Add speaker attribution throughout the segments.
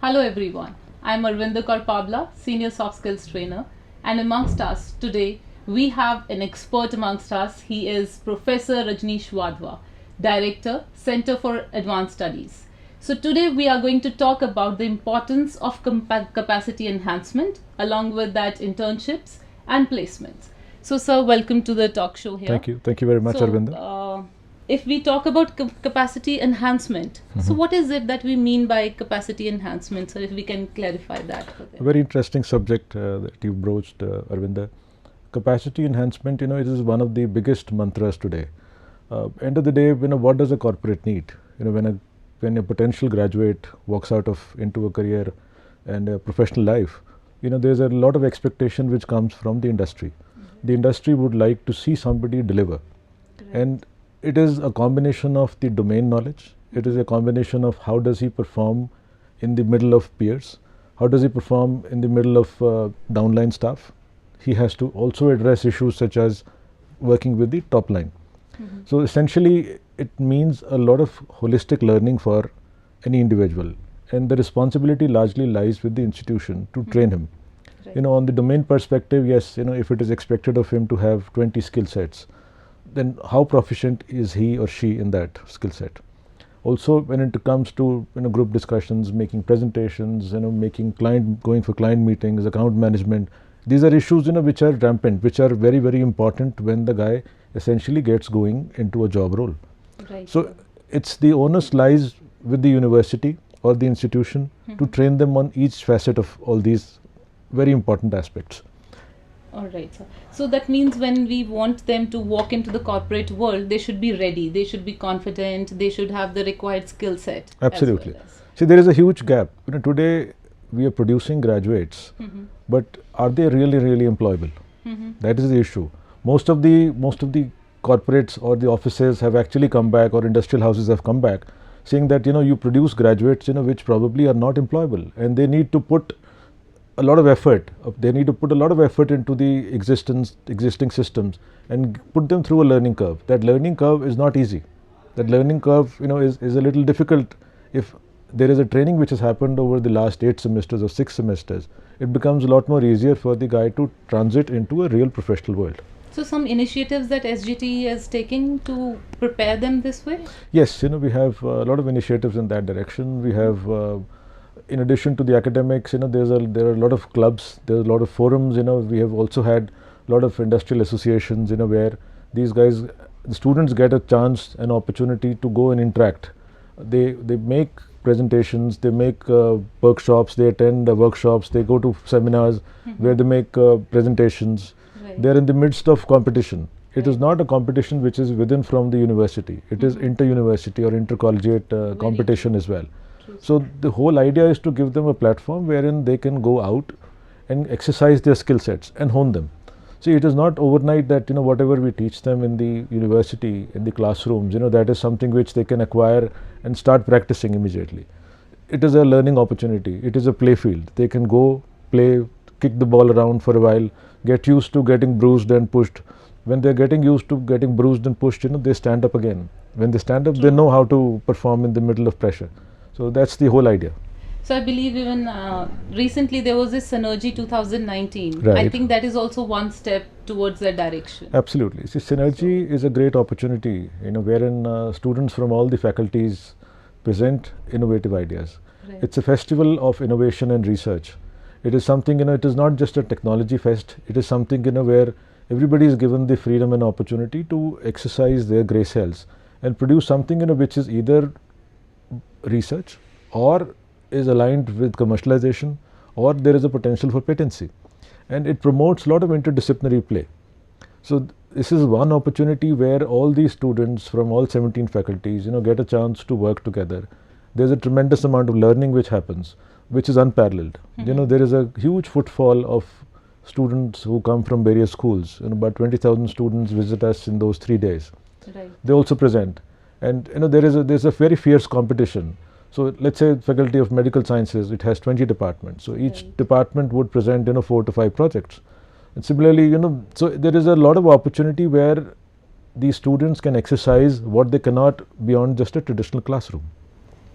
Speaker 1: Hello everyone, I am Arvinda Karpabla, Senior Soft Skills Trainer, and amongst us today we have an expert amongst us. He is Professor Rajneesh Wadhwa, Director, Center for Advanced Studies. So today we are going to talk about the importance of capacity enhancement, along with that internships and placements. So sir, welcome to the talk show here.
Speaker 2: Thank you very much, Arvinda.
Speaker 1: If we talk about capacity enhancement, so what is it that we mean by capacity enhancement? So if we can clarify that for them.
Speaker 2: A very interesting subject that you broached, Arvinda. Capacity enhancement, it is one of the biggest mantras today. End of the day, what does a corporate need? When a potential graduate walks out into a career and a professional life, there's a lot of expectation which comes from the industry. The industry would like to see somebody deliver.
Speaker 1: Correct.
Speaker 2: And it is a combination of the domain knowledge. It is a combination of how does he perform in the middle of peers, how does he perform in the middle of downline staff. He has to also address issues such as working with the top line. So essentially it means a lot of holistic learning for any individual, and the responsibility largely lies with the institution to train him.
Speaker 1: Right.
Speaker 2: On the domain perspective, yes, if it is expected of him to have 20 skill sets, then how proficient is he or she in that skill set? Also, when it comes to group discussions, making presentations, going for client meetings, account management, these are issues which are rampant, which are very, very important when the guy essentially gets going into a job role.
Speaker 1: Right.
Speaker 2: So it's the onus lies with the university or the institution to train them on each facet of all these very important aspects.
Speaker 1: All right, sir. So that means when we want them to walk into the corporate world, they should be ready, they should be confident, they should have the required skill set.
Speaker 2: Absolutely.
Speaker 1: As well as.
Speaker 2: See, there is a huge gap. Today we are producing graduates, but are they really, really employable? That is the issue. Most of the corporates or the offices have actually come back, or industrial houses have come back, saying that you produce graduates which probably are not employable, and they need to put a lot of effort. They need to put a lot of effort into the existing systems and put them through a learning curve. That learning curve is not easy. That learning curve, is a little difficult. If there is a training which has happened over the last 8 semesters or 6 semesters, it becomes a lot more easier for the guy to transit into a real professional world.
Speaker 1: So some initiatives that SGT is taking to prepare them this way?
Speaker 2: Yes, we have a lot of initiatives in that direction. We have in addition to the academics, there are a lot of clubs, there are a lot of forums. We have also had a lot of industrial associations, where these guys, the students get a chance, an opportunity to go and interact. They make presentations, they make workshops, they attend workshops, they go to seminars where they make presentations.
Speaker 1: Right.
Speaker 2: They are in the midst of competition. It is not a competition which is within from the university. It is inter-university or intercollegiate competition as well. So the whole idea is to give them a platform wherein they can go out and exercise their skill sets and hone them. See, it is not overnight that whatever we teach them in the university, in the classrooms, that is something which they can acquire and start practicing immediately. It is a learning opportunity. It is a play field. They can go play, kick the ball around for a while, get used to getting bruised and pushed. When they are getting used to getting bruised and pushed, they stand up again. When they stand up, they know how to perform in the middle of pressure. So that's the whole idea.
Speaker 1: So I believe even recently there was this Synergy 2019.
Speaker 2: Right.
Speaker 1: I think that is also one step towards that direction.
Speaker 2: Absolutely. See, Synergy is a great opportunity, wherein students from all the faculties present innovative ideas.
Speaker 1: Right.
Speaker 2: It's a festival of innovation and research. It is something, it is not just a technology fest. It is something, where everybody is given the freedom and opportunity to exercise their grey cells and produce something, which is either research or is aligned with commercialization, or there is a potential for patency, and it promotes a lot of interdisciplinary play. So this is one opportunity where all these students from all 17 faculties get a chance to work together. There's a tremendous amount of learning which happens, which is unparalleled. There is a huge footfall of students who come from various schools. About 20,000 students visit us in those 3 days.
Speaker 1: Right.
Speaker 2: They also present, and there's a very fierce competition. So let's say Faculty of Medical Sciences, it has 20 departments. So each department would present 4 to 5 projects. And similarly, so there is a lot of opportunity where these students can exercise what they cannot beyond just a traditional classroom.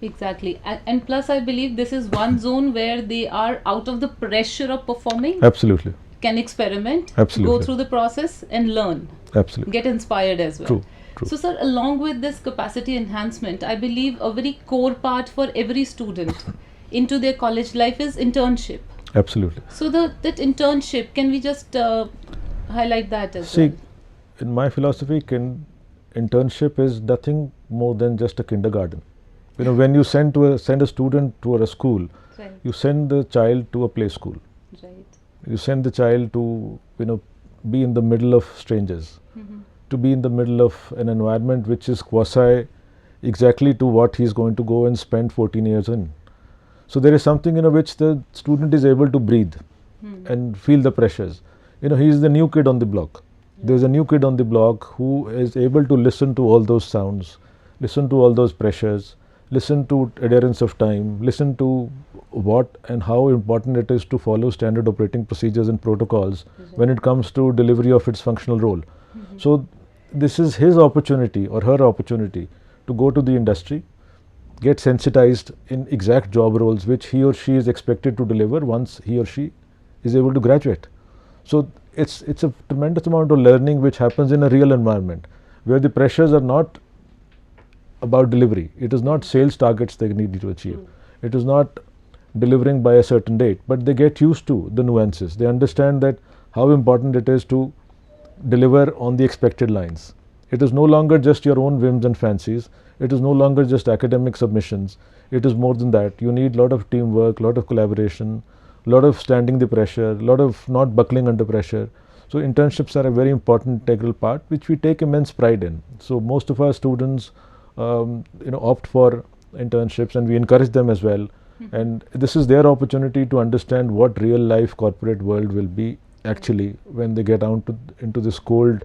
Speaker 1: Exactly. And plus, I believe this is one zone where they are out of the pressure of performing,
Speaker 2: Absolutely.
Speaker 1: can experiment,
Speaker 2: Absolutely.
Speaker 1: go through the process and learn,
Speaker 2: Absolutely.
Speaker 1: get inspired as well.
Speaker 2: True. True.
Speaker 1: So, sir, along with this capacity enhancement, I believe a very core part for every student into their college life is internship.
Speaker 2: Absolutely.
Speaker 1: So, that internship, can we just highlight that as
Speaker 2: See,
Speaker 1: well?
Speaker 2: in my philosophy, internship is nothing more than just a kindergarten. You know, when you send a student to a school,
Speaker 1: Right.
Speaker 2: you send the child to a play school.
Speaker 1: Right.
Speaker 2: You send the child to, be in the middle of strangers, to be in the middle of an environment which is quasi exactly to what he's going to go and spend 14 years in. So there is something which the student is able to breathe and feel the pressures. He is the new kid on the block. There's a new kid on the block who is able to listen to all those sounds, listen to all those pressures, listen to adherence of time, listen to what and how important it is to follow standard operating procedures and protocols when it comes to delivery of its functional role. So this is his opportunity or her opportunity to go to the industry, get sensitized in exact job roles which he or she is expected to deliver once he or she is able to graduate. So it's a tremendous amount of learning which happens in a real environment where the pressures are not about delivery. It is not sales targets they need to achieve. It is not delivering by a certain date, but they get used to the nuances. They understand that how important it is to deliver on the expected lines. It is no longer just your own whims and fancies. It is no longer just academic submissions. It is more than that. You need a lot of teamwork, a lot of collaboration, a lot of standing the pressure, a lot of not buckling under pressure. So internships are a very important integral part which we take immense pride in. So most of our students opt for internships and we encourage them as well. And this is their opportunity to understand what real life corporate world will be actually when they get out into this cold,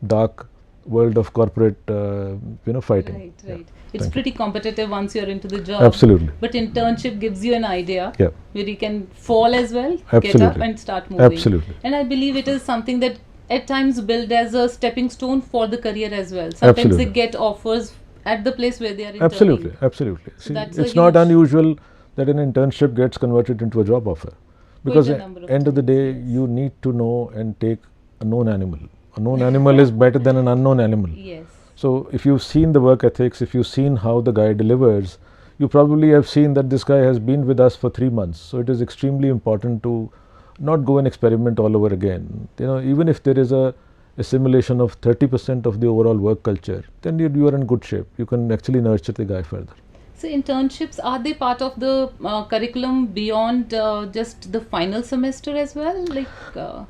Speaker 2: dark world of corporate fighting.
Speaker 1: Right, right.
Speaker 2: Yeah.
Speaker 1: It's
Speaker 2: Thank
Speaker 1: pretty competitive once you're into the job.
Speaker 2: Absolutely.
Speaker 1: But internship gives you an idea
Speaker 2: Yeah.
Speaker 1: where you can fall as well, get up
Speaker 2: Absolutely.
Speaker 1: and start moving.
Speaker 2: Absolutely.
Speaker 1: And I believe it is something that at times built as a stepping stone for the career as well. Sometimes
Speaker 2: Absolutely.
Speaker 1: they get offers at the place where they are interning.
Speaker 2: Absolutely, absolutely.
Speaker 1: So
Speaker 2: See,
Speaker 1: that's a
Speaker 2: it's not
Speaker 1: huge-
Speaker 2: unusual that an internship gets converted into a job offer, because
Speaker 1: a
Speaker 2: at
Speaker 1: number of
Speaker 2: the end of the
Speaker 1: times,
Speaker 2: day,
Speaker 1: yes.
Speaker 2: you need to know and take a known animal. A known animal is better than an unknown animal.
Speaker 1: Yes.
Speaker 2: So if you've seen the work ethics, if you've seen how the guy delivers, you probably have seen that this guy has been with us for 3 months. So it is extremely important to not go and experiment all over again. Even if there is a assimilation of 30% of the overall work culture, then you are in good shape. You can actually nurture the guy further.
Speaker 1: So internships, are they part of the curriculum beyond just the final semester as well? Or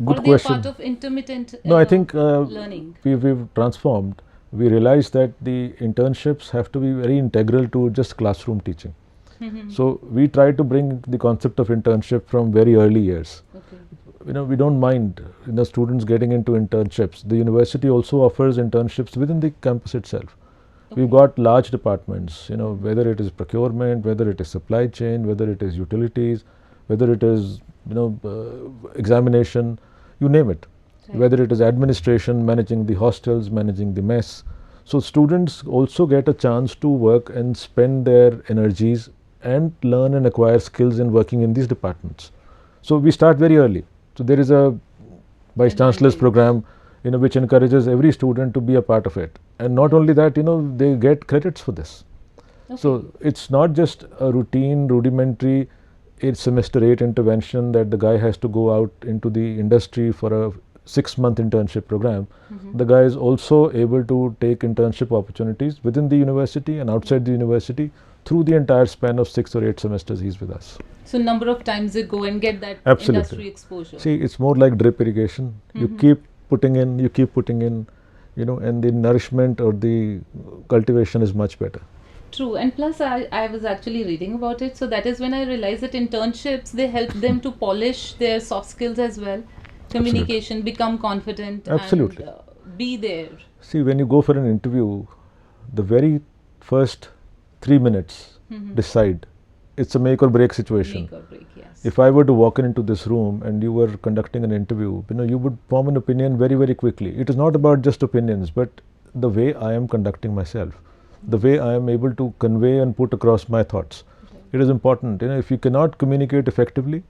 Speaker 2: Good
Speaker 1: are they
Speaker 2: question.
Speaker 1: part of intermittent
Speaker 2: No, I think
Speaker 1: learning?
Speaker 2: we've transformed. We realized that the internships have to be very integral to just classroom teaching. So we try to bring the concept of internship from very early years.
Speaker 1: Okay.
Speaker 2: We don't mind students getting into internships. The university also offers internships within the campus itself. We've got large departments, whether it is procurement, whether it is supply chain, whether it is utilities, whether it is examination, you name it.
Speaker 1: Right.
Speaker 2: Whether it is administration, managing the hostels, managing the mess. So students also get a chance to work and spend their energies and learn and acquire skills in working in these departments. So we start very early. So there is a Vice Chancellor's program, which encourages every student to be a part of it. And not only that, they get credits for this.
Speaker 1: Okay.
Speaker 2: So it's not just a routine, rudimentary semester 8 intervention that the guy has to go out into the industry for a 6-month internship program. The guy is also able to take internship opportunities within the university and outside the university through the entire span of 6 or 8 semesters he's with us.
Speaker 1: So number of times they go and get that
Speaker 2: Absolutely.
Speaker 1: industry exposure.
Speaker 2: See, it's more like drip irrigation. You keep putting in, and the nourishment or the cultivation is much better.
Speaker 1: True, and plus I was actually reading about it, so that is when I realized that internships, they help them to polish their soft skills as well, communication, become confident,
Speaker 2: Absolutely.
Speaker 1: and be there.
Speaker 2: See, when you go for an interview, the very first 3 minutes decide. It's a make or break situation.
Speaker 1: Make or break, yes.
Speaker 2: If I were to walk into this room and you were conducting an interview, you would form an opinion very, very quickly. It is not about just opinions, but the way I am conducting myself. the way I am able to convey and put across my thoughts. It is important. If you cannot communicate effectively,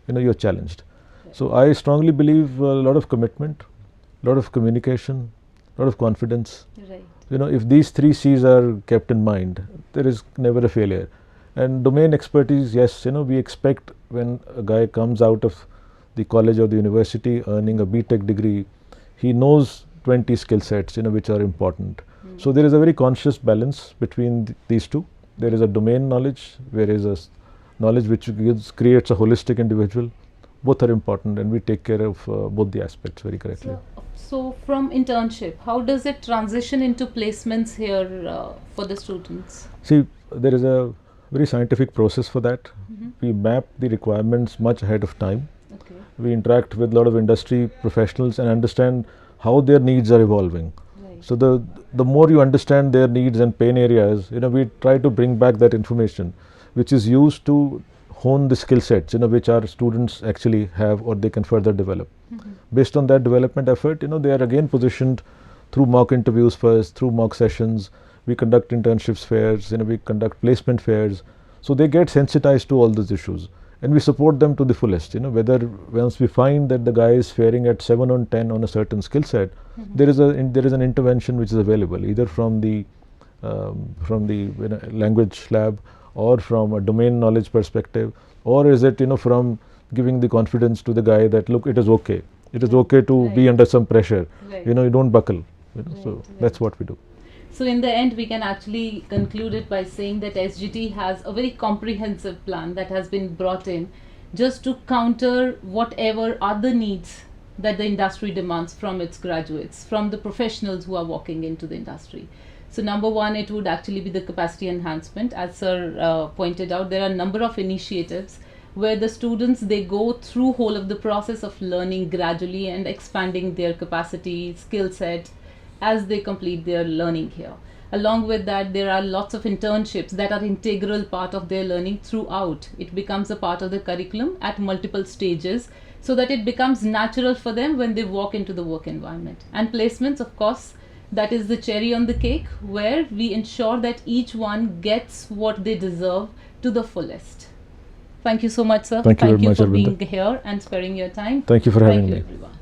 Speaker 2: you're challenged. So I strongly believe a lot of commitment, a lot of communication, a lot of confidence.
Speaker 1: Right.
Speaker 2: If these 3 C's are kept in mind, there is never a failure. And domain expertise, yes, we expect when a guy comes out of the college or the university earning a BTech degree, he knows 20 skill sets, which are important. So there is a very conscious balance between these two. There is a domain knowledge, there is a knowledge which creates a holistic individual. Both are important, and we take care of both the aspects very correctly.
Speaker 1: So from internship, how does it transition into placements here for the students?
Speaker 2: See, there is a very scientific process for that. We map the requirements much ahead of time.
Speaker 1: Okay.
Speaker 2: We interact with a lot of industry professionals and understand how their needs are evolving.
Speaker 1: Right.
Speaker 2: So the more you understand their needs and pain areas, we try to bring back that information, which is used to hone the skill sets, which our students actually have or they can further develop. Based on that development effort, they are again positioned through mock interviews first, through mock sessions. We conduct internships fairs, we conduct placement fairs. So they get sensitized to all these issues, and we support them to the fullest. Whether once we find that the guy is faring at 7 on 10 on a certain skill set, there is an intervention which is available either from the language lab, or from a domain knowledge perspective, or is it from giving the confidence to the guy that look, it is okay. It is okay to be under some pressure.
Speaker 1: Right.
Speaker 2: You don't buckle. So that's what we do.
Speaker 1: So in the end, we can actually conclude it by saying that SGT has a very comprehensive plan that has been brought in just to counter whatever other needs that the industry demands from its graduates, from the professionals who are walking into the industry. So number one, it would actually be the capacity enhancement. As sir pointed out, there are a number of initiatives where the students, they go through whole of the process of learning gradually and expanding their capacity, skill set as they complete their learning here. Along with that, there are lots of internships that are integral part of their learning throughout. It becomes a part of the curriculum at multiple stages so that it becomes natural for them when they walk into the work environment. And placements, of course, that is the cherry on the cake, where we ensure that each one gets what they deserve to the fullest. Thank you so much, sir.
Speaker 2: Thank you very much,
Speaker 1: for
Speaker 2: Arvinda.
Speaker 1: being here and sparing your time.
Speaker 2: Thank you for having me.
Speaker 1: Thank you, everyone.